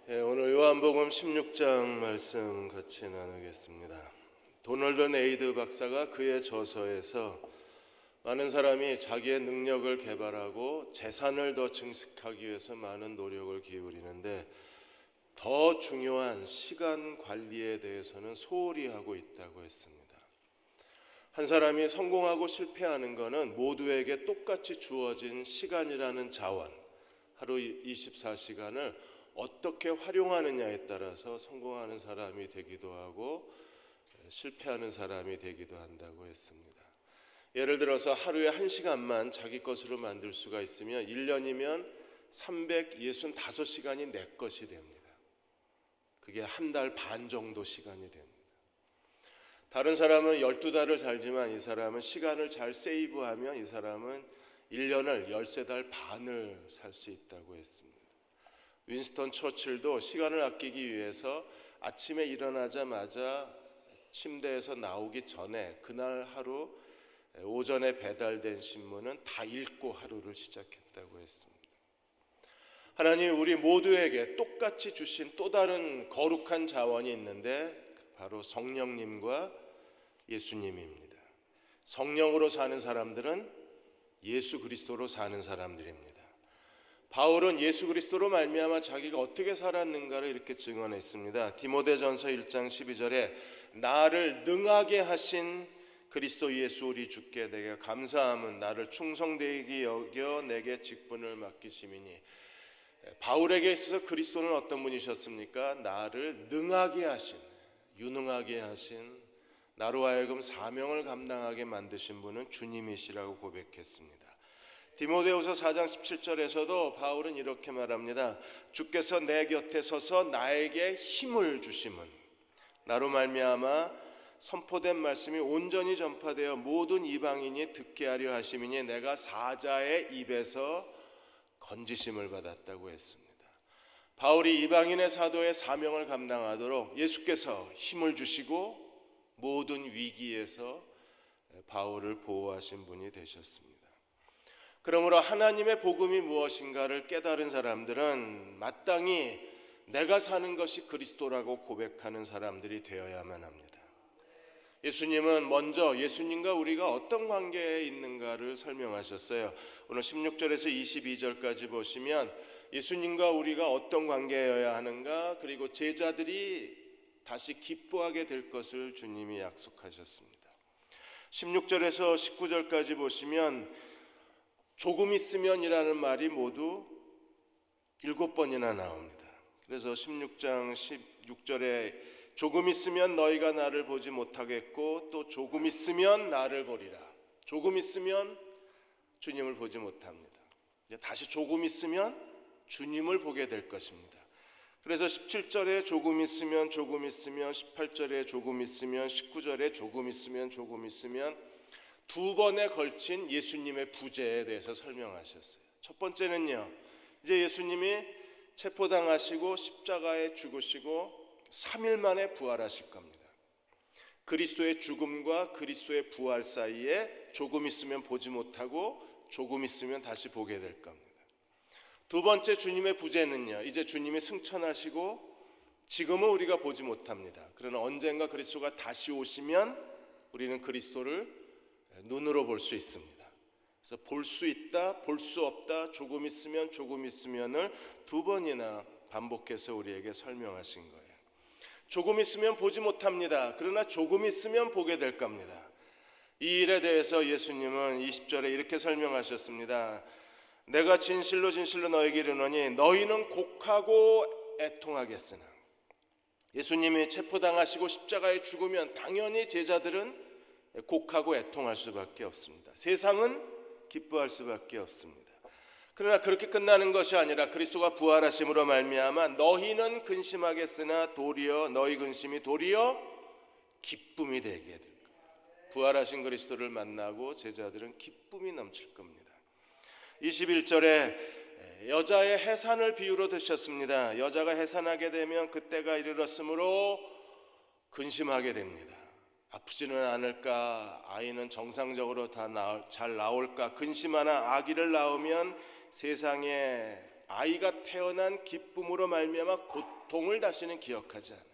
오늘 요한복음 16장 말씀 같이 나누겠습니다. 도널드 네이드 박사가 그의 저서에서 많은 사람이 자기의 능력을 개발하고 재산을 더 증식하기 위해서 많은 노력을 기울이는데 더 중요한 시간 관리에 대해서는 소홀히 하고 있다고 했습니다. 한 사람이 성공하고 실패하는 것은 모두에게 똑같이 주어진 시간이라는 자원, 하루 24시간을 어떻게 활용하느냐에 따라서 성공하는 사람이 되기도 하고 실패하는 사람이 되기도 한다고 했습니다. 예를 들어서 하루에 1시간만 자기 것으로 만들 수가 있으면 1년이면 365시간이 내 것이 됩니다. 그게 한 달 반 정도 시간이 됩니다. 다른 사람은 12달을 살지만 이 사람은 시간을 잘 세이브하면 이 사람은 1년을 13달 반을 살 수 있다고 했습니다. 윈스턴 처칠도 시간을 아끼기 위해서 아침에 일어나자마자 침대에서 나오기 전에 그날 하루 오전에 배달된 신문은 다 읽고 하루를 시작했다고 했습니다. 하나님 우리 모두에게 똑같이 주신 또 다른 거룩한 자원이 있는데 바로 성령님과 예수님입니다. 성령으로 사는 사람들은 예수 그리스도로 사는 사람들입니다. 바울은 예수 그리스도로 말미암아 자기가 어떻게 살았는가를 이렇게 증언했습니다. 디모데전서 1장 12절에 나를 능하게 하신 그리스도 예수 우리 주께 내게 감사함은 나를 충성되게 여겨 내게 직분을 맡기심이니. 바울에게 있어서 그리스도는 어떤 분이셨습니까? 나를 능하게 하신, 유능하게 하신, 나로 하여금 사명을 감당하게 만드신 분은 주님이시라고 고백했습니다. 디모데후서 4장 17절에서도 바울은 이렇게 말합니다. 주께서 내 곁에 서서 나에게 힘을 주심은 나로 말미암아 선포된 말씀이 온전히 전파되어 모든 이방인이 듣게 하려 하심이니 내가 사자의 입에서 건지심을 받았다고 했습니다. 바울이 이방인의 사도의 사명을 감당하도록 예수께서 힘을 주시고 모든 위기에서 바울을 보호하신 분이 되셨습니다. 그러므로 하나님의 복음이 무엇인가를 깨달은 사람들은 마땅히 내가 사는 것이 그리스도라고 고백하는 사람들이 되어야만 합니다. 예수님은 먼저 예수님과 우리가 어떤 관계에 있는가를 설명하셨어요. 오늘 16절에서 22절까지 보시면 예수님과 우리가 어떤 관계여야 하는가, 그리고 제자들이 다시 기뻐하게 될 것을 주님이 약속하셨습니다. 16절에서 19절까지 보시면 조금 있으면이라는 말이 모두 7번이나 나옵니다. 그래서 16장 16절에 조금 있으면 너희가 나를 보지 못하겠고 또 조금 있으면 나를 보리라. 조금 있으면 주님을 보지 못합니다. 다시 조금 있으면 주님을 보게 될 것입니다. 그래서 17절에 조금 있으면 18절에 조금 있으면 19절에 조금 있으면 두 번에 걸친 예수님의 부재에 대해서 설명하셨어요. 첫 번째는요, 이제 예수님이 체포당하시고 십자가에 죽으시고 3일 만에 부활하실 겁니다. 그리스도의 죽음과 그리스도의 부활 사이에 조금 있으면 보지 못하고 조금 있으면 다시 보게 될 겁니다. 두 번째 주님의 부재는요, 이제 주님이 승천하시고 지금은 우리가 보지 못합니다. 그러나 언젠가 그리스도가 다시 오시면 우리는 그리스도를 눈으로 볼 수 있습니다. 그래서 볼 수 있다, 볼 수 없다, 조금 있으면을 두 번이나 반복해서 우리에게 설명하신 거예요. 조금 있으면 보지 못합니다. 그러나 조금 있으면 보게 될 겁니다. 이 일에 대해서 예수님은 20절에 이렇게 설명하셨습니다. 내가 진실로 너에게 이르노니 너희는 곡하고 애통하겠으나. 예수님이 체포당하시고 십자가에 죽으면 당연히 제자들은 곡하고 애통할 수밖에 없습니다. 세상은 기뻐할 수밖에 없습니다. 그러나 그렇게 끝나는 것이 아니라 그리스도가 부활하심으로 말미암아 너희는 근심하겠으나 도리어 너희 근심이 도리어 기쁨이 되게 될 겁니다. 부활하신 그리스도를 만나고 제자들은 기쁨이 넘칠 겁니다. 21절에 여자의 해산을 비유로 드셨습니다. 여자가 해산하게 되면 그때가 이르렀으므로 근심하게 됩니다. 아프지는 않을까, 아이는 정상적으로 다 잘 나올까, 근심하나 아기를 낳으면 세상에 아이가 태어난 기쁨으로 말미암아 고통을 다시는 기억하지 않아요.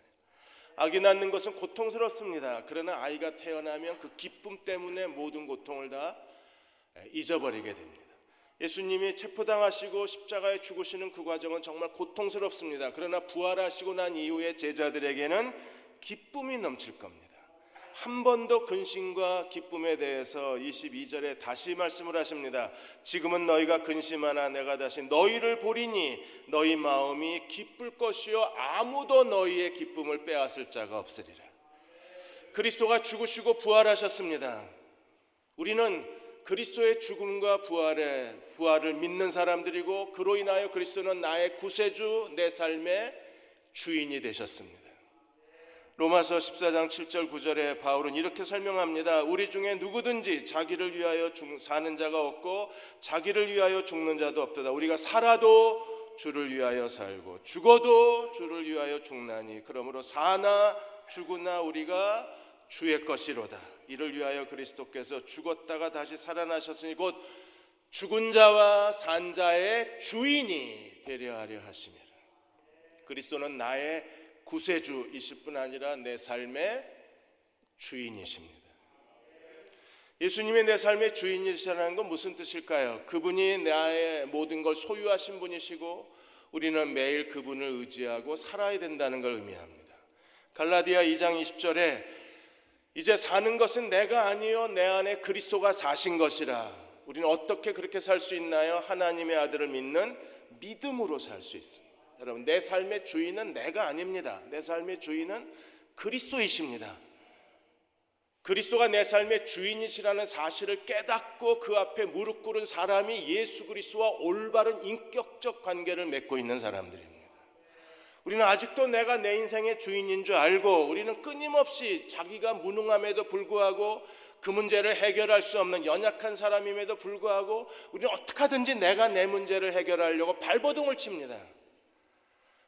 아기 낳는 것은 고통스럽습니다. 그러나 아이가 태어나면 그 기쁨 때문에 모든 고통을 다 잊어버리게 됩니다. 예수님이 체포당하시고 십자가에 죽으시는 그 과정은 정말 고통스럽습니다. 그러나 부활하시고 난 이후에 제자들에게는 기쁨이 넘칠 겁니다. 한 번 더 근심과 기쁨에 대해서 22절에 다시 말씀을 하십니다. 지금은 너희가 근심하나 내가 다시 너희를 보리니 너희 마음이 기쁠 것이요 아무도 너희의 기쁨을 빼앗을 자가 없으리라. 그리스도가 죽으시고 부활하셨습니다. 우리는 그리스도의 죽음과 부활을 믿는 사람들이고, 그로 인하여 그리스도는 나의 구세주, 내 삶의 주인이 되셨습니다. 로마서 14장 7절 9절에 바울은 이렇게 설명합니다. 우리 중에 누구든지 자기를 위하여 사는 자가 없고 자기를 위하여 죽는 자도 없도다. 우리가 살아도 주를 위하여 살고 죽어도 주를 위하여 죽나니 그러므로 사나 죽으나 우리가 주의 것이로다. 이를 위하여 그리스도께서 죽었다가 다시 살아나셨으니 곧 죽은 자와 산 자의 주인이 되려 하려 하심이라. 그리스도는 나의 구세주이실 뿐 아니라 내 삶의 주인이십니다. 예수님이 내 삶의 주인이시라는 건 무슨 뜻일까요? 그분이 나의 모든 걸 소유하신 분이시고 우리는 매일 그분을 의지하고 살아야 된다는 걸 의미합니다. 갈라디아 2장 20절에 이제 사는 것은 내가 아니요 내 안에 그리스도가 사신 것이라. 우리는 어떻게 그렇게 살 수 있나요? 하나님의 아들을 믿는 믿음으로 살 수 있습니다. 여러분, 내 삶의 주인은 내가 아닙니다. 내 삶의 주인은 그리스도이십니다. 그리스도가 내 삶의 주인이시라는 사실을 깨닫고 그 앞에 무릎 꿇은 사람이 예수 그리스도와 올바른 인격적 관계를 맺고 있는 사람들입니다. 우리는 아직도 내가 내 인생의 주인인 줄 알고 우리는 끊임없이 자기가 무능함에도 불구하고 그 문제를 해결할 수 없는 연약한 사람임에도 불구하고 우리는 어떻게 하든지 내가 내 문제를 해결하려고 발버둥을 칩니다.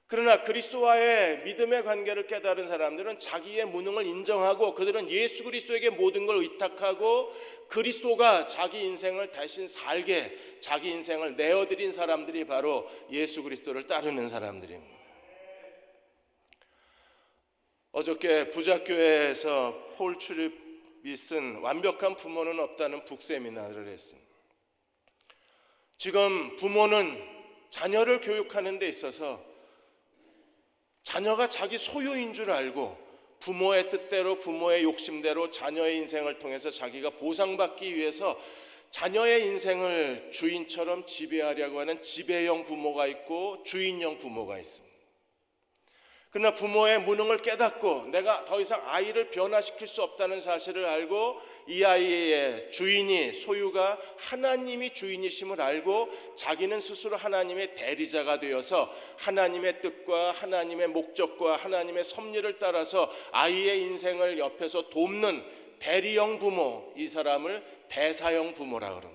그러나 그리스도와의 믿음의 관계를 깨달은 사람들은 자기의 무능을 인정하고 그들은 예수 그리스도에게 모든 걸 의탁하고 그리스도가 자기 인생을 대신 살게 자기 인생을 내어드린 사람들이 바로 예수 그리스도를 따르는 사람들입니다. 어저께 부작교회에서 폴 트립이 쓴 완벽한 부모는 없다는 북세미나를 했습니다. 지금 부모는 자녀를 교육하는 데 있어서 자녀가 자기 소유인 줄 알고 부모의 뜻대로 부모의 욕심대로 자녀의 인생을 통해서 자기가 보상받기 위해서 자녀의 인생을 주인처럼 지배하려고 하는 지배형 부모가 있고 주인형 부모가 있습니다. 그러나 부모의 무능을 깨닫고 내가 더 이상 아이를 변화시킬 수 없다는 사실을 알고 이 아이의 주인이 소유가 하나님이 주인이심을 알고 자기는 스스로 하나님의 대리자가 되어서 하나님의 뜻과 하나님의 목적과 하나님의 섭리를 따라서 아이의 인생을 옆에서 돕는 대리형 부모, 이 사람을 대사형 부모라고 합니다.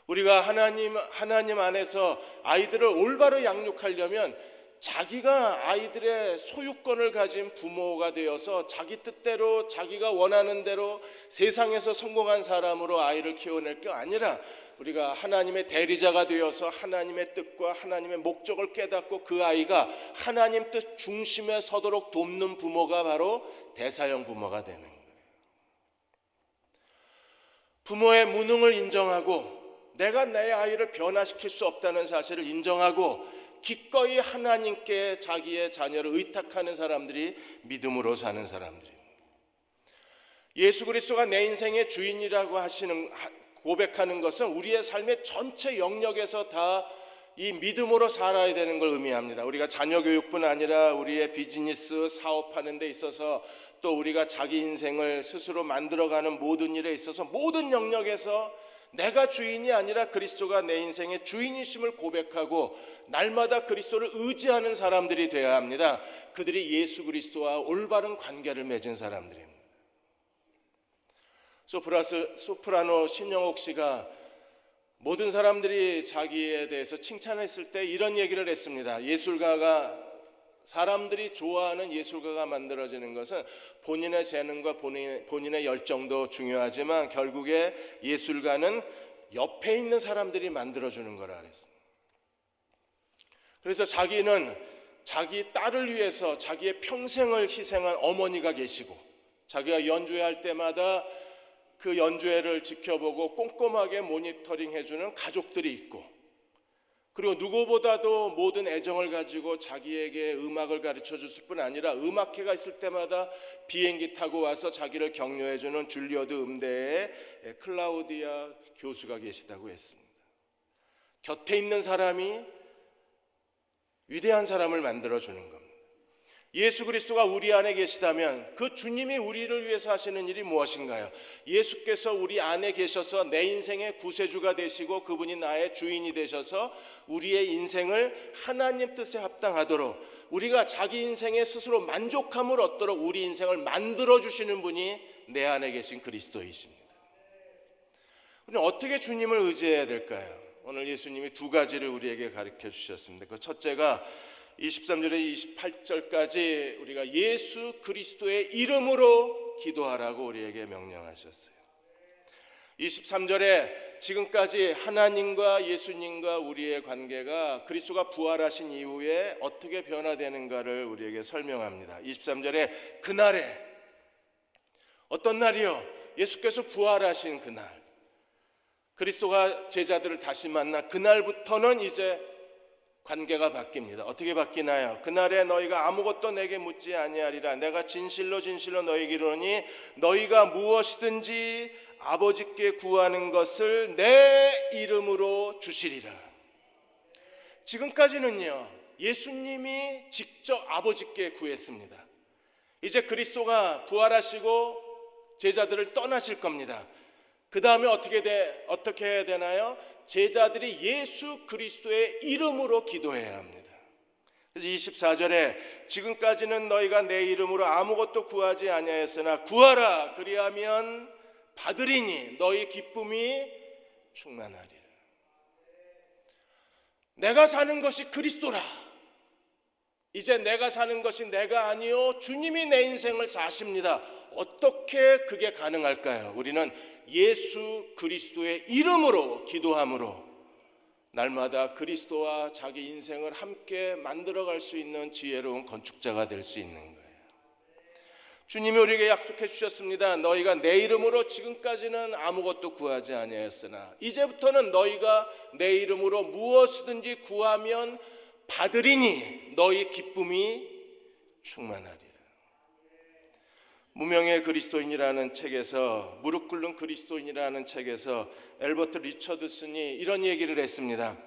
우리가 하나님 안에서 아이들을 올바로 양육하려면 자기가 아이들의 소유권을 가진 부모가 되어서 자기 뜻대로 자기가 원하는 대로 세상에서 성공한 사람으로 아이를 키워낼 게 아니라 우리가 하나님의 대리자가 되어서 하나님의 뜻과 하나님의 목적을 깨닫고 그 아이가 하나님 뜻 중심에 서도록 돕는 부모가 바로 대사형 부모가 되는 거예요. 부모의 무능을 인정하고 내가 내 아이를 변화시킬 수 없다는 사실을 인정하고 기꺼이 하나님께 자기의 자녀를 의탁하는 사람들이 믿음으로 사는 사람들입니다. 예수 그리스도가 내 인생의 주인이라고 고백하는 것은 우리의 삶의 전체 영역에서 다 이 믿음으로 살아야 되는 걸 의미합니다. 우리가 자녀 교육뿐 아니라 우리의 비즈니스 사업하는 데 있어서 또 우리가 자기 인생을 스스로 만들어가는 모든 일에 있어서 모든 영역에서 내가 주인이 아니라 그리스도가 내 인생의 주인이심을 고백하고 날마다 그리스도를 의지하는 사람들이 되어야 합니다. 그들이 예수 그리스도와 올바른 관계를 맺은 사람들입니다. 소프라노 신영옥 씨가 모든 사람들이 자기에 대해서 칭찬했을 때 이런 얘기를 했습니다. 예술가가 사람들이 좋아하는 예술가가 만들어지는 것은 본인의 재능과 본인의 열정도 중요하지만 결국에 예술가는 옆에 있는 사람들이 만들어주는 거라 그랬습니다. 그래서 자기는 자기 딸을 위해서 자기의 평생을 희생한 어머니가 계시고, 자기가 연주회할 때마다 그 연주회를 지켜보고 꼼꼼하게 모니터링 해주는 가족들이 있고, 그리고 누구보다도 모든 애정을 가지고 자기에게 음악을 가르쳐 줬을 뿐 아니라 음악회가 있을 때마다 비행기 타고 와서 자기를 격려해주는 줄리어드 음대의 클라우디아 교수가 계시다고 했습니다. 곁에 있는 사람이 위대한 사람을 만들어주는 겁니다. 예수 그리스도가 우리 안에 계시다면 그 주님이 우리를 위해서 하시는 일이 무엇인가요? 예수께서 우리 안에 계셔서 내 인생의 구세주가 되시고 그분이 나의 주인이 되셔서 우리의 인생을 하나님 뜻에 합당하도록, 우리가 자기 인생에 스스로 만족함을 얻도록 우리 인생을 만들어주시는 분이 내 안에 계신 그리스도이십니다. 우리는 어떻게 주님을 의지해야 될까요? 오늘 예수님이 두 가지를 우리에게 가르쳐 주셨습니다. 그 첫째가 23절에 28절까지 우리가 예수 그리스도의 이름으로 기도하라고 우리에게 명령하셨어요. 23절에 지금까지 하나님과 예수님과 우리의 관계가 그리스도가 부활하신 이후에 어떻게 변화되는가를 우리에게 설명합니다. 23절에 그날에, 어떤 날이요? 예수께서 부활하신 그날, 그리스도가 제자들을 다시 만나 그날부터는 이제 관계가 바뀝니다. 어떻게 바뀌나요? 그날에 너희가 아무것도 내게 묻지 아니하리라. 내가 진실로 진실로 너희에게 이르노니 너희가 무엇이든지 아버지께 구하는 것을 내 이름으로 주시리라. 지금까지는요, 예수님이 직접 아버지께 구했습니다. 이제 그리스도가 부활하시고 제자들을 떠나실 겁니다. 그 다음에 어떻게 해야 되나요? 제자들이 예수 그리스도의 이름으로 기도해야 합니다. 그래서 24절에 지금까지는 너희가 내 이름으로 아무것도 구하지 아니하였으나 구하라, 그리하면 받으리니 너희 기쁨이 충만하리라. 내가 사는 것이 그리스도라. 이제 내가 사는 것이 내가 아니요 주님이 내 인생을 사십니다. 어떻게 그게 가능할까요? 우리는 예수 그리스도의 이름으로 기도함으로 날마다 그리스도와 자기 인생을 함께 만들어갈 수 있는 지혜로운 건축자가 될 수 있는 거예요. 주님이 우리에게 약속해 주셨습니다. 너희가 내 이름으로 지금까지는 아무것도 구하지 아니하였으나 이제부터는 너희가 내 이름으로 무엇이든지 구하면 받으리니 너희 기쁨이 충만하리라. 무명의 그리스도인이라는 책에서, 무릎 꿇는 그리스도인이라는 책에서 엘버트 리처드슨이 이런 얘기를 했습니다.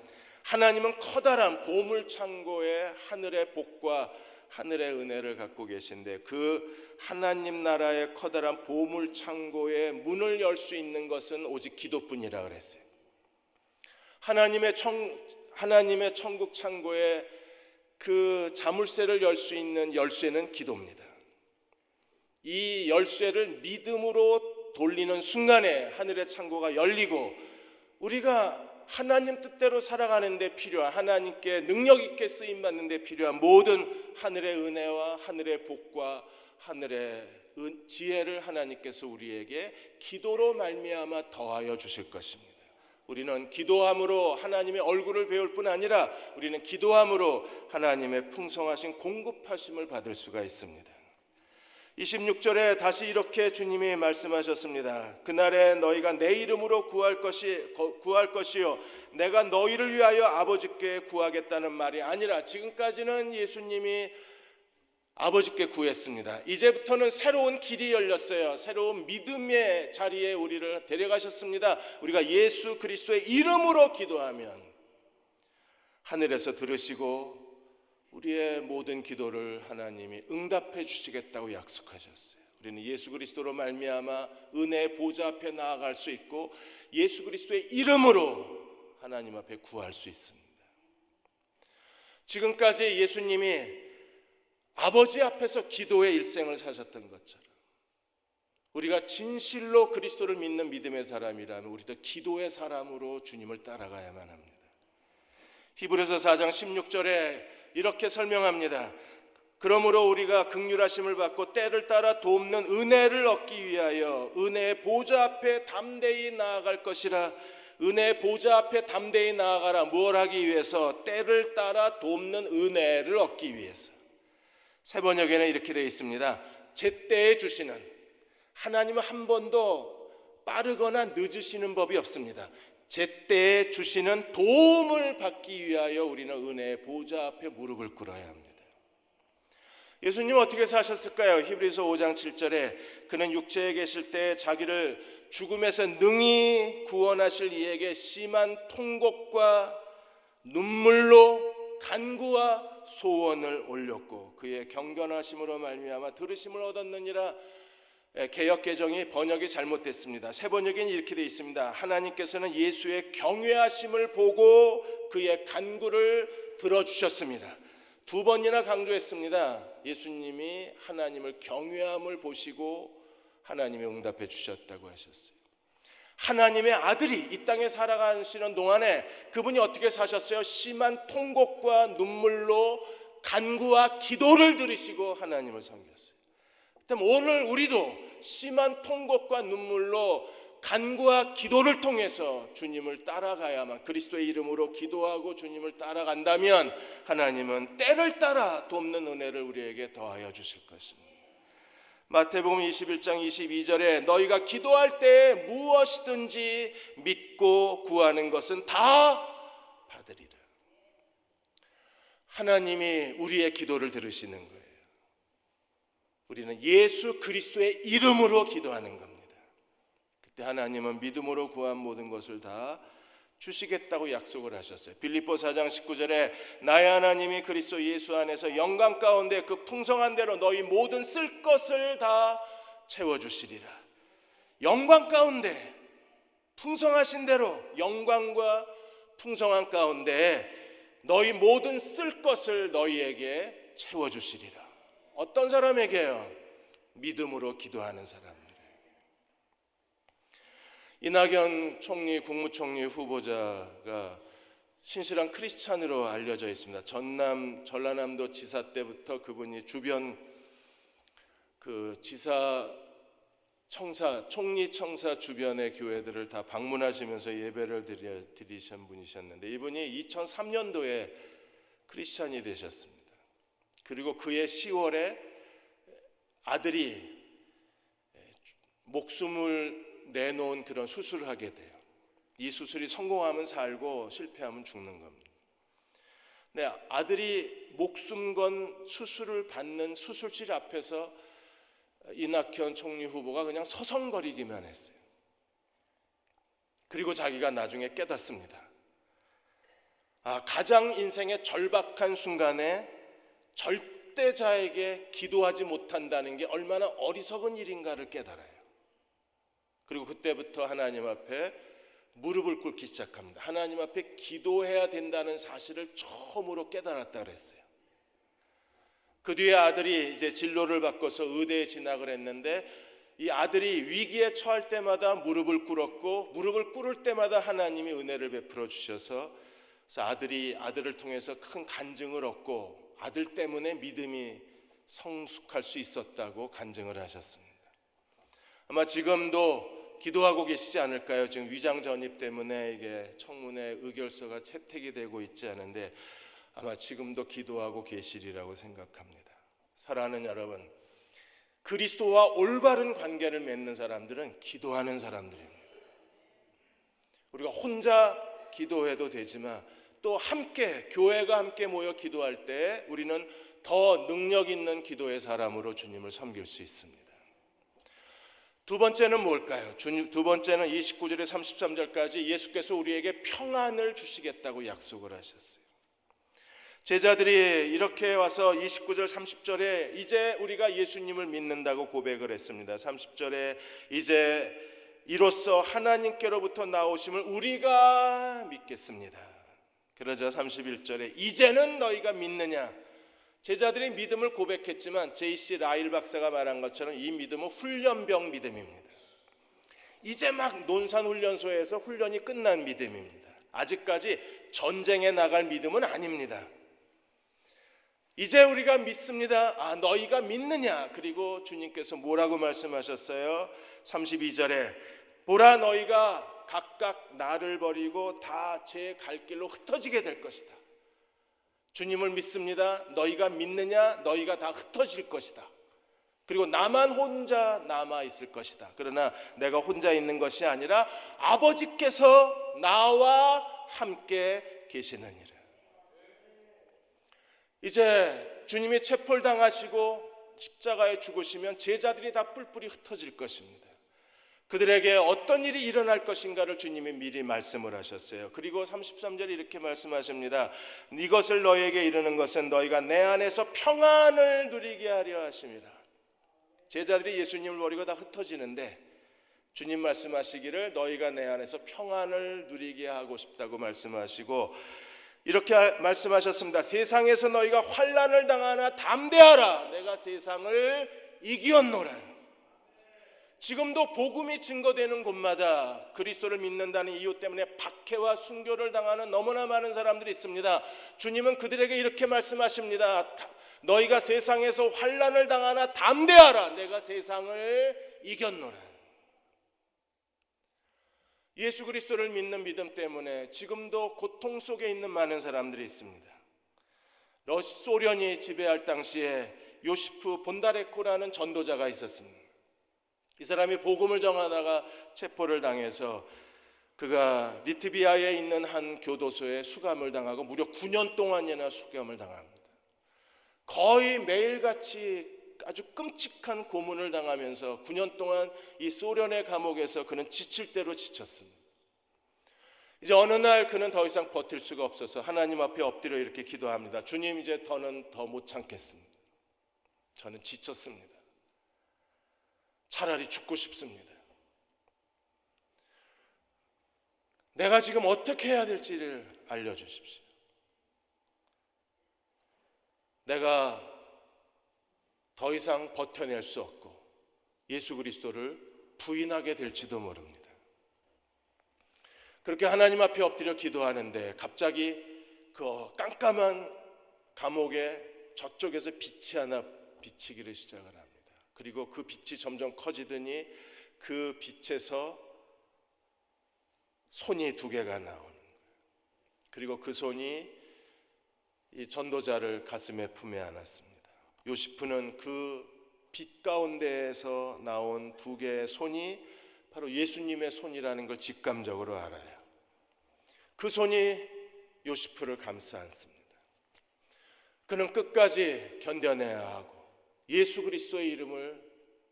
하나님은 커다란 보물 창고에 하늘의 복과 하늘의 은혜를 갖고 계신데 그 하나님 나라의 커다란 보물 창고의 문을 열 수 있는 것은 오직 기도뿐이라 그랬어요. 하나님의 천국 창고에 그 자물쇠를 열 수 있는 열쇠는 기도입니다. 이 열쇠를 믿음으로 돌리는 순간에 하늘의 창고가 열리고 우리가 하나님 뜻대로 살아가는 데 필요한, 하나님께 능력 있게 쓰임 받는 데 필요한 모든 하늘의 은혜와 하늘의 복과 하늘의 지혜를 하나님께서 우리에게 기도로 말미암아 더하여 주실 것입니다. 우리는 기도함으로 하나님의 얼굴을 배울 뿐 아니라 우리는 기도함으로 하나님의 풍성하신 공급하심을 받을 수가 있습니다. 26절에 다시 이렇게 주님이 말씀하셨습니다. 그날에 너희가 내 이름으로 구할 것이요 내가 너희를 위하여 아버지께 구하겠다는 말이 아니라, 지금까지는 예수님이 아버지께 구했습니다. 이제부터는 새로운 길이 열렸어요. 새로운 믿음의 자리에 우리를 데려가셨습니다. 우리가 예수 그리스도의 이름으로 기도하면 하늘에서 들으시고 우리의 모든 기도를 하나님이 응답해 주시겠다고 약속하셨어요. 우리는 예수 그리스도로 말미암아 은혜의 보좌 앞에 나아갈 수 있고 예수 그리스도의 이름으로 하나님 앞에 구할 수 있습니다. 지금까지 예수님이 아버지 앞에서 기도의 일생을 사셨던 것처럼 우리가 진실로 그리스도를 믿는 믿음의 사람이라면 우리도 기도의 사람으로 주님을 따라가야만 합니다. 히브리서 4장 16절에 이렇게 설명합니다. 그러므로 우리가 긍휼하심을 받고 때를 따라 돕는 은혜를 얻기 위하여 은혜의 보좌 앞에 담대히 나아갈 것이라. 은혜의 보좌 앞에 담대히 나아가라. 무엇 하기 위해서? 때를 따라 돕는 은혜를 얻기 위해서. 세 번역에는 이렇게 되어 있습니다. 제때에 주시는, 하나님은 한 번도 빠르거나 늦으시는 법이 없습니다. 제때에 주시는 도움을 받기 위하여 우리는 은혜의 보좌 앞에 무릎을 꿇어야 합니다. 예수님 어떻게 사셨을까요? 히브리서 5장 7절에 그는 육체에 계실 때 자기를 죽음에서 능히 구원하실 이에게 심한 통곡과 눈물로 간구와 소원을 올렸고 그의 경건하심으로 말미암아 들으심을 얻었느니라. 개역 개정이 번역이 잘못됐습니다. 새 번역에는 이렇게 되어 있습니다. 하나님께서는 예수의 경외하심을 보고 그의 간구를 들어주셨습니다. 두 번이나 강조했습니다. 예수님이 하나님을 경외함을 보시고 하나님이 응답해 주셨다고 하셨어요. 하나님의 아들이 이 땅에 살아가시는 동안에 그분이 어떻게 사셨어요? 심한 통곡과 눈물로 간구와 기도를 들으시고 하나님을 섬겼어요. 그럼 오늘 우리도 심한 통곡과 눈물로 간구와 기도를 통해서 주님을 따라가야만, 그리스도의 이름으로 기도하고 주님을 따라간다면 하나님은 때를 따라 돕는 은혜를 우리에게 더하여 주실 것입니다. 마태복음 21장 22절에 너희가 기도할 때 무엇이든지 믿고 구하는 것은 다 받으리라. 하나님이 우리의 기도를 들으시는 거예요. 우리는 예수 그리스도의 이름으로 기도하는 겁니다. 그때 하나님은 믿음으로 구한 모든 것을 다 주시겠다고 약속을 하셨어요. 빌립보 4장 19절에 나의 하나님이 그리스도 예수 안에서 영광 가운데 그 풍성한 대로 너희 모든 쓸 것을 다 채워주시리라. 영광 가운데 풍성하신 대로 영광과 풍성한 가운데 너희 모든 쓸 것을 너희에게 채워주시리라. 어떤 사람에게요? 믿음으로 기도하는 사람들에게. 이낙연 총리, 국무총리 후보자가 신실한 크리스찬으로 알려져 있습니다. 전라남도 지사 때부터 그분이 주변 그 지사 청사, 총리 청사 주변의 교회들을 다 방문하시면서 예배를 드리신 분이셨는데 이분이 2003년도에 크리스찬이 되셨습니다. 그리고 그해 10월에 아들이 목숨을 내놓은 그런 수술을 하게 돼요. 이 수술이 성공하면 살고 실패하면 죽는 겁니다. 네, 아들이 목숨 건 수술을 받는 수술실 앞에서 이낙연 총리 후보가 그냥 서성거리기만 했어요. 그리고 자기가 나중에 깨닫습니다. 가장 인생의 절박한 순간에 절대자에게 기도하지 못한다는 게 얼마나 어리석은 일인가를 깨달아요. 그리고 그때부터 하나님 앞에 무릎을 꿇기 시작합니다. 하나님 앞에 기도해야 된다는 사실을 처음으로 깨달았다 그랬어요. 그 뒤에 아들이 이제 진로를 바꿔서 의대에 진학을 했는데 이 아들이 위기에 처할 때마다 무릎을 꿇었고 무릎을 꿇을 때마다 하나님이 은혜를 베풀어 주셔서 그래서 아들을 통해서 큰 간증을 얻고 아들 때문에 믿음이 성숙할 수 있었다고 간증을 하셨습니다. 아마 지금도 기도하고 계시지 않을까요? 지금 위장 전입 때문에 이게 청문회 의결서가 채택이 되고 있지 않은데 아마 지금도 기도하고 계시리라고 생각합니다. 사랑하는 여러분, 그리스도와 올바른 관계를 맺는 사람들은 기도하는 사람들입니다. 우리가 혼자 기도해도 되지만 또 함께 교회가 함께 모여 기도할 때 우리는 더 능력 있는 기도의 사람으로 주님을 섬길 수 있습니다. 두 번째는 뭘까요? 두 번째는 29절에 33절까지 예수께서 우리에게 평안을 주시겠다고 약속을 하셨어요. 제자들이 이렇게 와서 29절 30절에 이제 우리가 예수님을 믿는다고 고백을 했습니다. 30절에 이제 이로써 하나님께로부터 나오심을 우리가 믿겠습니다. 그러자 31절에 이제는 너희가 믿느냐. 제자들이 믿음을 고백했지만 J.C. 라일 박사가 말한 것처럼 이 믿음은 훈련병 믿음입니다. 이제 막 논산훈련소에서 훈련이 끝난 믿음입니다. 아직까지 전쟁에 나갈 믿음은 아닙니다. 이제 우리가 믿습니다. 너희가 믿느냐. 그리고 주님께서 뭐라고 말씀하셨어요? 32절에 보라 너희가 각각 나를 버리고 다 제 갈 길로 흩어지게 될 것이다. 주님을 믿습니다. 너희가 믿느냐? 너희가 다 흩어질 것이다. 그리고 나만 혼자 남아 있을 것이다. 그러나 내가 혼자 있는 것이 아니라 아버지께서 나와 함께 계시느니라. 이제 주님이 체포당하시고 십자가에 죽으시면 제자들이 다 뿔뿔이 흩어질 것입니다. 그들에게 어떤 일이 일어날 것인가를 주님이 미리 말씀을 하셨어요. 그리고 33절에 이렇게 말씀하십니다. 이것을 너희에게 이르는 것은 너희가 내 안에서 평안을 누리게 하려 하심이라. 제자들이 예수님을 버리고 다 흩어지는데 주님 말씀하시기를 너희가 내 안에서 평안을 누리게 하고 싶다고 말씀하시고 이렇게 말씀하셨습니다. 세상에서 너희가 환난을 당하나 담대하라. 내가 세상을 이기었노라. 지금도 복음이 증거되는 곳마다 그리스도를 믿는다는 이유 때문에 박해와 순교를 당하는 너무나 많은 사람들이 있습니다. 주님은 그들에게 이렇게 말씀하십니다. 너희가 세상에서 환난을 당하나 담대하라. 내가 세상을 이겼노라. 예수 그리스도를 믿는 믿음 때문에 지금도 고통 속에 있는 많은 사람들이 있습니다. 소련이 지배할 당시에 요시프 본다레코라는 전도자가 있었습니다. 이 사람이 복음을 전하다가 체포를 당해서 그가 리트비아에 있는 한 교도소에 수감을 당하고 무려 9년 동안이나 수감을 당합니다. 거의 매일같이 아주 끔찍한 고문을 당하면서 9년 동안 이 소련의 감옥에서 그는 지칠 대로 지쳤습니다. 이제 어느 날 그는 더 이상 버틸 수가 없어서 하나님 앞에 엎드려 이렇게 기도합니다. 주님, 이제 더는 더 못 참겠습니다. 저는 지쳤습니다. 차라리 죽고 싶습니다. 내가 지금 어떻게 해야 될지를 알려주십시오. 내가 더 이상 버텨낼 수 없고 예수 그리스도를 부인하게 될지도 모릅니다. 그렇게 하나님 앞에 엎드려 기도하는데 갑자기 그 깜깜한 감옥에 저쪽에서 빛이 하나 비치기를 시작을 합니다. 그리고 그 빛이 점점 커지더니 그 빛에서 손이 2개가 나오는 거예요. 그리고 그 손이 이 전도자를 가슴에 품에 안았습니다. 요시프는 그 빛 가운데에서 나온 2개의 손이 바로 예수님의 손이라는 걸 직감적으로 알아요. 그 손이 요시프를 감싸 안습니다. 그는 끝까지 견뎌내야 하고 예수 그리스도의 이름을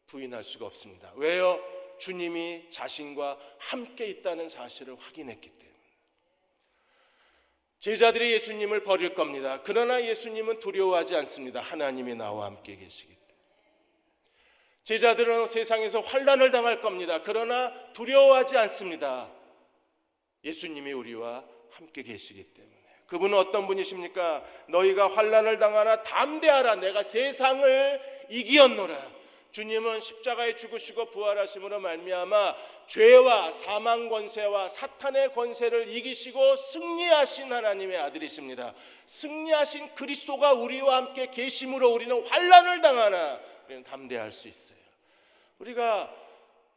부인할 수가 없습니다. 왜요? 주님이 자신과 함께 있다는 사실을 확인했기 때문에. 제자들이 예수님을 버릴 겁니다. 그러나 예수님은 두려워하지 않습니다. 하나님이 나와 함께 계시기 때문에. 제자들은 세상에서 환난을 당할 겁니다. 그러나 두려워하지 않습니다. 예수님이 우리와 함께 계시기 때문에. 그분은 어떤 분이십니까? 너희가 환난을 당하나 담대하라. 내가 세상을 이기었노라. 주님은 십자가에 죽으시고 부활하심으로 말미암아 죄와 사망 권세와 사탄의 권세를 이기시고 승리하신 하나님의 아들이십니다. 승리하신 그리스도가 우리와 함께 계심으로 우리는 환난을 당하나 우리는 담대할 수 있어요. 우리가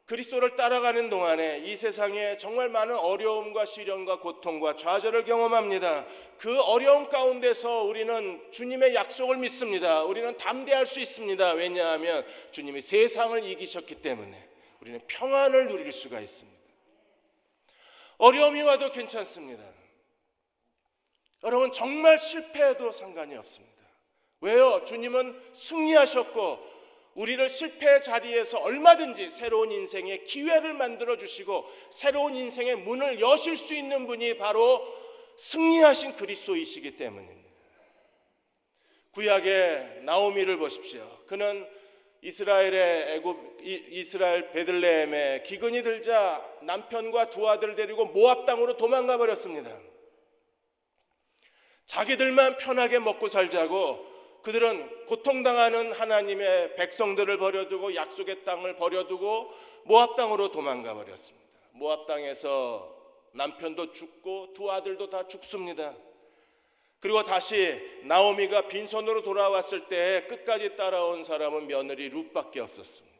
그리스도를 따라가는 동안에 이 세상에 정말 많은 어려움과 시련과 고통과 좌절을 경험합니다. 그 어려움 가운데서 우리는 주님의 약속을 믿습니다. 우리는 담대할 수 있습니다. 왜냐하면 주님이 세상을 이기셨기 때문에 우리는 평안을 누릴 수가 있습니다. 어려움이 와도 괜찮습니다. 여러분, 정말 실패해도 상관이 없습니다. 왜요? 주님은 승리하셨고 우리를 실패의 자리에서 얼마든지 새로운 인생의 기회를 만들어 주시고 새로운 인생의 문을 여실 수 있는 분이 바로 승리하신 그리스도이시기 때문입니다. 구약의 나오미를 보십시오. 그는 이스라엘 베들레헴에 기근이 들자 남편과 2 아들을 데리고 모압 땅으로 도망가 버렸습니다. 자기들만 편하게 먹고 살자고 그들은 고통당하는 하나님의 백성들을 버려두고 약속의 땅을 버려두고 모압 땅으로 도망가 버렸습니다. 모압 땅에서 남편도 죽고 2 아들도 다 죽습니다. 그리고 다시 나오미가 빈손으로 돌아왔을 때 끝까지 따라온 사람은 며느리 룻밖에 없었습니다.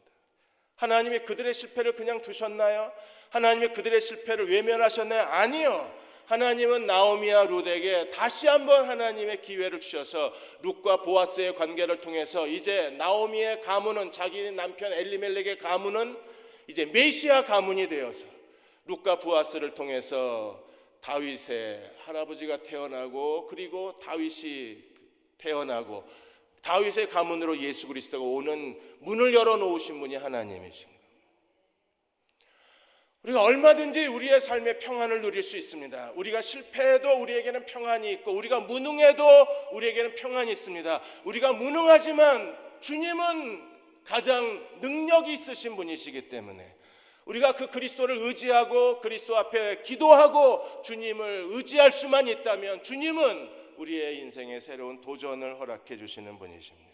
하나님이 그들의 실패를 그냥 두셨나요? 하나님이 그들의 실패를 외면하셨나요? 아니요. 하나님은 나오미와 룻에게 다시 한번 하나님의 기회를 주셔서 룻과 보아스의 관계를 통해서 이제 나오미의 가문은, 자기 남편 엘리멜렉의 가문은 이제 메시아 가문이 되어서 룻과 보아스를 통해서 다윗의 할아버지가 태어나고, 그리고 다윗이 태어나고, 다윗의 가문으로 예수 그리스도가 오는 문을 열어놓으신 분이 하나님이신 거예요. 우리가 얼마든지 우리의 삶의 평안을 누릴 수 있습니다. 우리가 실패해도 우리에게는 평안이 있고, 우리가 무능해도 우리에게는 평안이 있습니다. 우리가 무능하지만 주님은 가장 능력이 있으신 분이시기 때문에 우리가 그 그리스도를 의지하고 그리스도 앞에 기도하고 주님을 의지할 수만 있다면 주님은 우리의 인생에 새로운 도전을 허락해 주시는 분이십니다.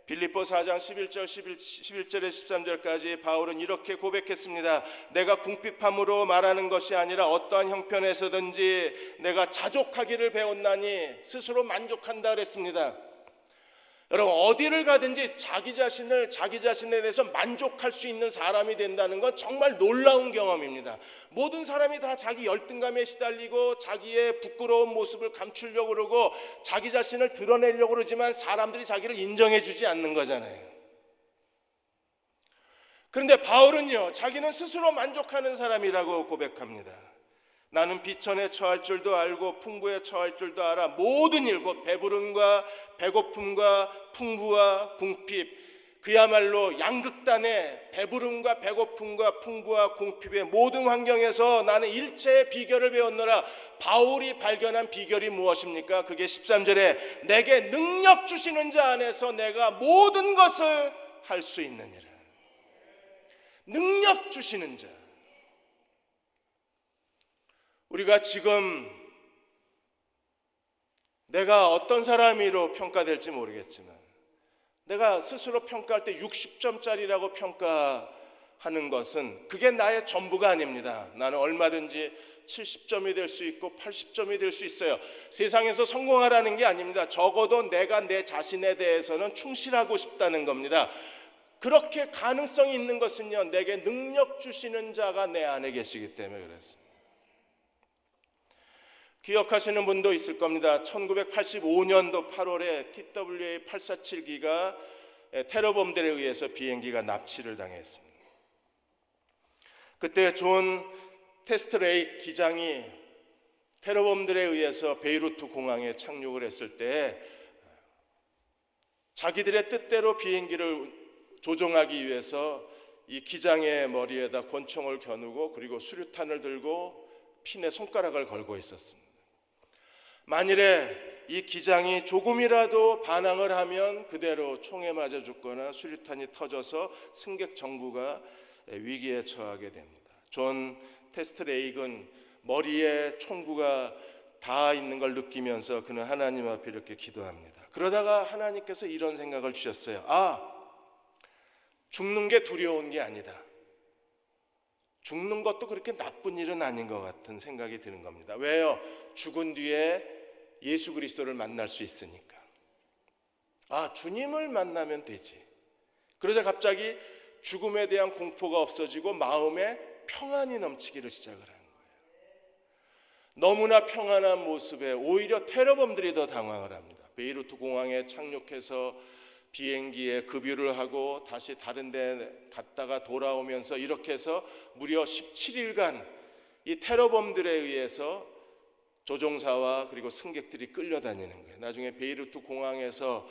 빌립보 4장 11절에 13절까지 바울은 이렇게 고백했습니다. 내가 궁핍함으로 말하는 것이 아니라 어떠한 형편에서든지 내가 자족하기를 배웠나니 스스로 만족한다 그랬습니다. 여러분, 어디를 가든지 자기 자신에 대해서 만족할 수 있는 사람이 된다는 건 정말 놀라운 경험입니다. 모든 사람이 다 자기 열등감에 시달리고 자기의 부끄러운 모습을 감추려고 그러고 자기 자신을 드러내려고 그러지만 사람들이 자기를 인정해 주지 않는 거잖아요. 그런데 바울은요, 자기는 스스로 만족하는 사람이라고 고백합니다. 나는 비천에 처할 줄도 알고 풍부에 처할 줄도 알아. 모든 일, 곧 배부름과 배고픔과 풍부와 궁핍, 그야말로 양극단의 배부름과 배고픔과 풍부와 궁핍의 모든 환경에서 나는 일체의 비결을 배웠노라. 바울이 발견한 비결이 무엇입니까? 그게 13절에 내게 능력 주시는 자 안에서 내가 모든 것을 할 수 있느니라. 능력 주시는 자. 우리가 지금 내가 어떤 사람으로 평가될지 모르겠지만 내가 스스로 평가할 때 60점짜리라고 평가하는 것은 그게 나의 전부가 아닙니다. 나는 얼마든지 70점이 될 수 있고 80점이 될 수 있어요. 세상에서 성공하라는 게 아닙니다. 적어도 내가 내 자신에 대해서는 충실하고 싶다는 겁니다. 그렇게 가능성이 있는 것은요, 내게 능력 주시는 자가 내 안에 계시기 때문에 그렇습니다. 기억하시는 분도 있을 겁니다. 1985년도 8월에 TWA 847기가 테러범들에 의해서 비행기가 납치를 당했습니다. 그때 존 테스트레이 기장이 테러범들에 의해서 베이루트 공항에 착륙을 했을 때 자기들의 뜻대로 비행기를 조종하기 위해서 이 기장의 머리에다 권총을 겨누고 그리고 수류탄을 들고 핀에 손가락을 걸고 있었습니다. 만일에 이 기장이 조금이라도 반항을 하면 그대로 총에 맞아 죽거나 수류탄이 터져서 승객 전부가 위기에 처하게 됩니다. 존 테스트레이건 머리에 총구가 닿아 있는 걸 느끼면서 그는 하나님 앞에 이렇게 기도합니다. 그러다가 하나님께서 이런 생각을 주셨어요. 죽는 게 두려운 게 아니다. 죽는 것도 그렇게 나쁜 일은 아닌 것 같은 생각이 드는 겁니다. 왜요? 죽은 뒤에 예수 그리스도를 만날 수 있으니까. 주님을 만나면 되지. 그러자 갑자기 죽음에 대한 공포가 없어지고 마음에 평안이 넘치기를 시작을 하는 거예요. 너무나 평안한 모습에 오히려 테러범들이 더 당황을 합니다. 베이루트 공항에 착륙해서 비행기에 급유를 하고 다시 다른 데 갔다가 돌아오면서 이렇게 해서 무려 17일간 이 테러범들에 의해서 조종사와 그리고 승객들이 끌려다니는 거예요. 나중에 베이루트 공항에서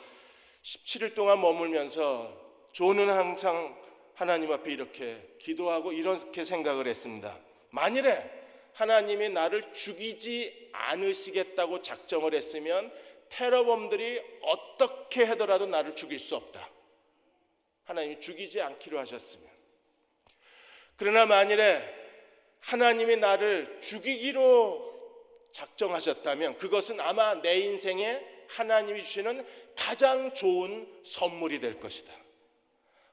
17일 동안 머물면서 존은 항상 하나님 앞에 이렇게 기도하고 이렇게 생각을 했습니다. 만일에 하나님이 나를 죽이지 않으시겠다고 작정을 했으면 테러범들이 어떻게 하더라도 나를 죽일 수 없다. 하나님이 죽이지 않기로 하셨으면. 그러나 만일에 하나님이 나를 죽이기로 작정하셨다면 그것은 아마 내 인생에 하나님이 주시는 가장 좋은 선물이 될 것이다.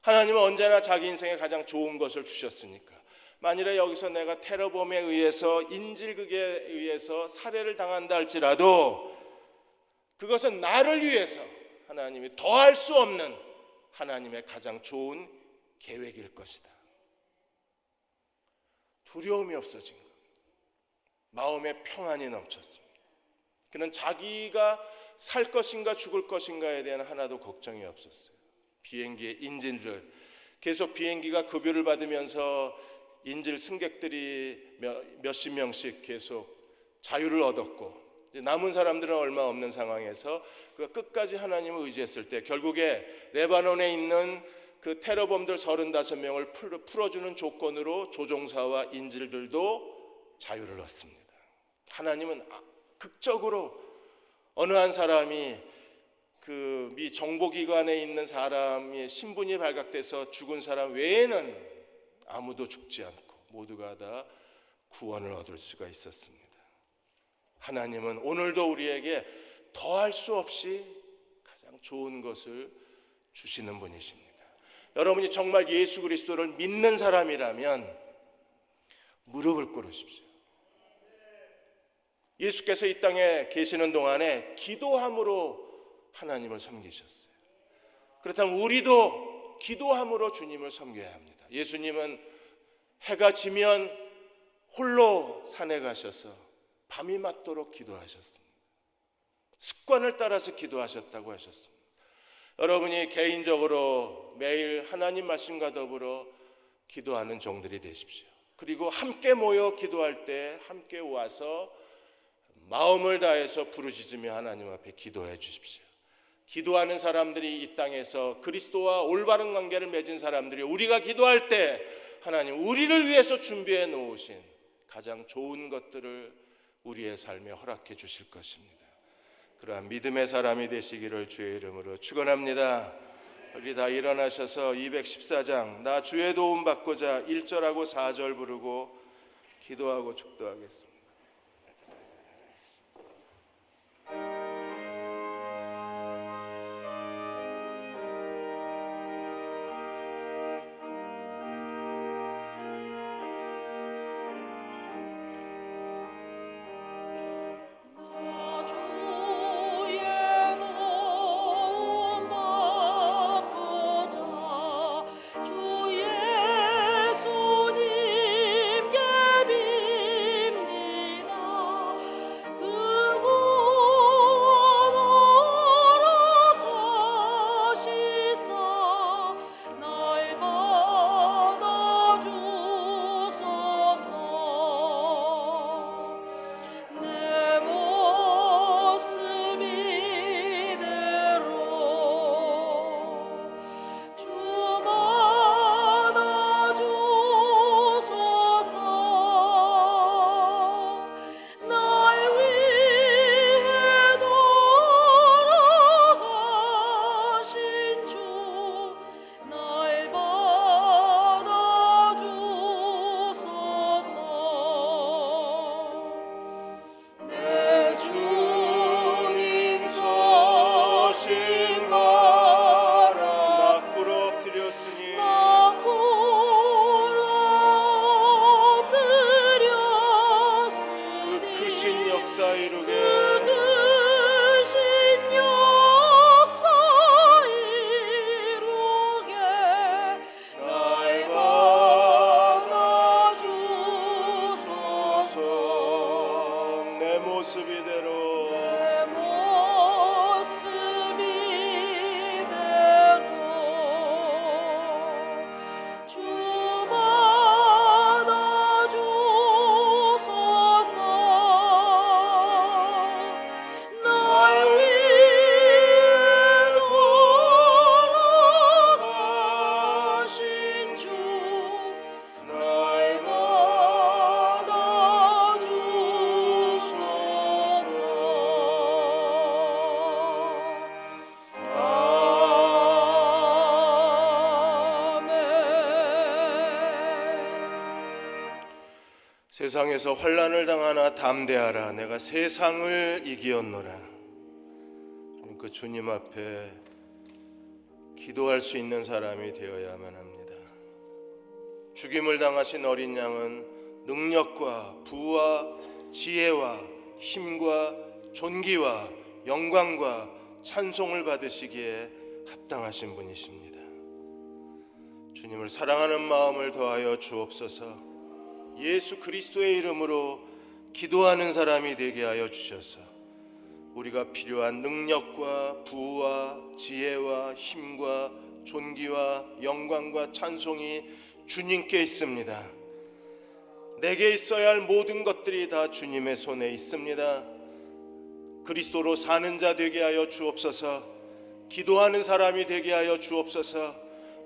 하나님은 언제나 자기 인생에 가장 좋은 것을 주셨으니까 만일에 여기서 내가 테러범에 의해서 인질극에 의해서 살해를 당한다 할지라도 그것은 나를 위해서 하나님이 더할 수 없는 하나님의 가장 좋은 계획일 것이다. 두려움이 없어진 것, 마음의 평안이 넘쳤습니다. 그는 자기가 살 것인가 죽을 것인가에 대한 하나도 걱정이 없었어요. 비행기의 인질들, 계속 비행기가 급유를 받으면서 인질 승객들이 몇십 명씩 계속 자유를 얻었고, 남은 사람들은 얼마 없는 상황에서 그가 끝까지 하나님을 의지했을 때 결국에 레바논에 있는 그 테러범들 35명을 풀어주는 조건으로 조종사와 인질들도 자유를 얻습니다. 하나님은 극적으로 어느 한 사람이 그 미 정보기관에 있는 사람의 신분이 발각돼서 죽은 사람 외에는 아무도 죽지 않고 모두가 다 구원을 얻을 수가 있었습니다. 하나님은 오늘도 우리에게 더할 수 없이 가장 좋은 것을 주시는 분이십니다. 여러분이 정말 예수 그리스도를 믿는 사람이라면 무릎을 꿇으십시오. 예수께서 이 땅에 계시는 동안에 기도함으로 하나님을 섬기셨어요. 그렇다면 우리도 기도함으로 주님을 섬겨야 합니다. 예수님은 해가 지면 홀로 산에 가셔서 밤이 맞도록 기도하셨습니다. 습관을 따라서 기도하셨다고 하셨습니다. 여러분이 개인적으로 매일 하나님 말씀과 더불어 기도하는 종들이 되십시오. 그리고 함께 모여 기도할 때 함께 와서 마음을 다해서 부르짖으며 하나님 앞에 기도해 주십시오. 기도하는 사람들이 이 땅에서 그리스도와 올바른 관계를 맺은 사람들이 우리가 기도할 때 하나님 우리를 위해서 준비해 놓으신 가장 좋은 것들을 우리의 삶에 허락해 주실 것입니다. 그러한 믿음의 사람이 되시기를 주의 이름으로 축원합니다. 우리 다 일어나셔서 214장 나 주의 도움 받고자 1절하고 4절 부르고 기도하고 축도하겠습니다. 세상에서 환난을 당하나 담대하라 내가 세상을 이기었노라. 그 주님 앞에 기도할 수 있는 사람이 되어야만 합니다. 죽임을 당하신 어린 양은 능력과 부와 지혜와 힘과 존귀와 영광과 찬송을 받으시기에 합당하신 분이십니다. 주님을 사랑하는 마음을 더하여 주옵소서. 예수 그리스도의 이름으로 기도하는 사람이 되게 하여 주셔서 우리가 필요한 능력과 부와 지혜와 힘과 존귀와 영광과 찬송이 주님께 있습니다. 내게 있어야 할 모든 것들이 다 주님의 손에 있습니다. 그리스도로 사는 자 되게 하여 주옵소서. 기도하는 사람이 되게 하여 주옵소서.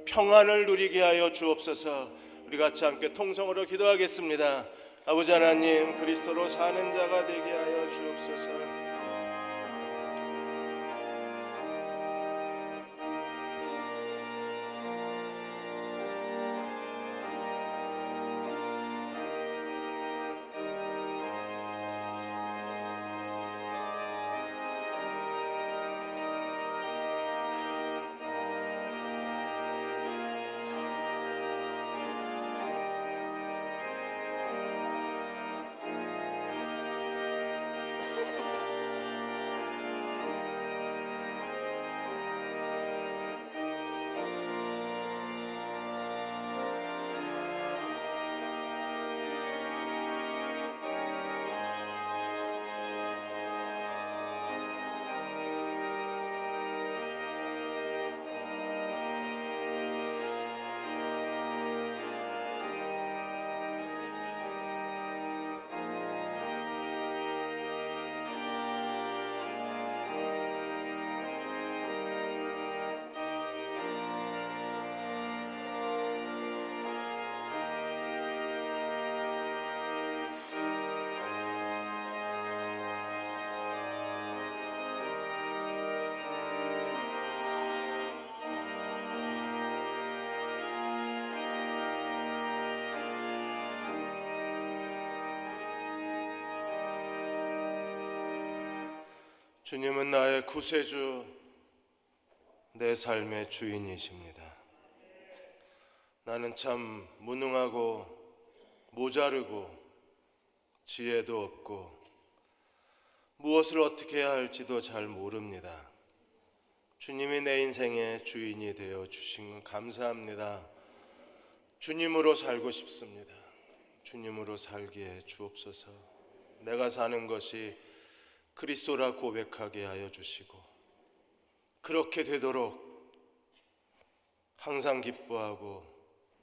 평안을 누리게 하여 주옵소서. 우리 같이 함께 통성으로 기도하겠습니다. 아버지 하나님, 그리스도로 사는 자가 되게 하여 주옵소서. 주님은 나의 구세주, 내 삶의 주인이십니다. 나는 참 무능하고 모자르고 지혜도 없고 무엇을 어떻게 해야 할지도 잘 모릅니다. 주님이 내 인생의 주인이 되어 주신 건 감사합니다. 주님으로 살고 싶습니다. 주님으로 살게 해 주옵소서. 내가 사는 것이 그리스도라 고백하게 하여 주시고 그렇게 되도록 항상 기뻐하고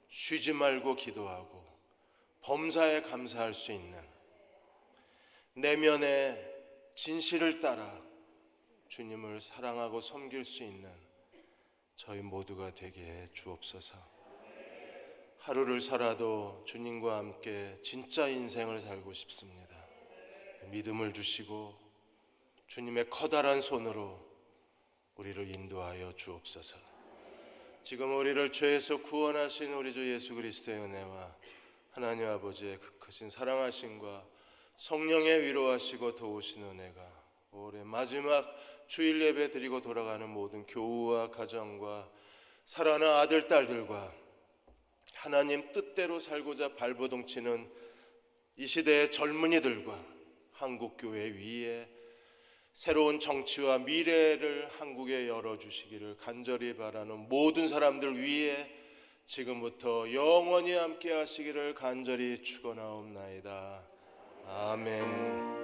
쉬지 말고 기도하고 범사에 감사할 수 있는 내면의 진실을 따라 주님을 사랑하고 섬길 수 있는 저희 모두가 되게 해 주옵소서. 하루를 살아도 주님과 함께 진짜 인생을 살고 싶습니다. 믿음을 주시고 주님의 커다란 손으로 우리를 인도하여 주옵소서. 지금 우리를 죄에서 구원하신 우리 주 예수 그리스도의 은혜와 하나님 아버지의 그 크신 사랑하심과 성령의 위로하시고 도우신 은혜가 올해 마지막 주일 예배 드리고 돌아가는 모든 교우와 가정과 사랑하는 아들 딸들과 하나님 뜻대로 살고자 발버둥 치는 이 시대의 젊은이들과 한국교회 위에 새로운 정치와 미래를 한국에 열어주시기를 간절히 바라는 모든 사람들 위에 지금부터 영원히 함께 하시기를 간절히 축원하옵나이다. 아멘.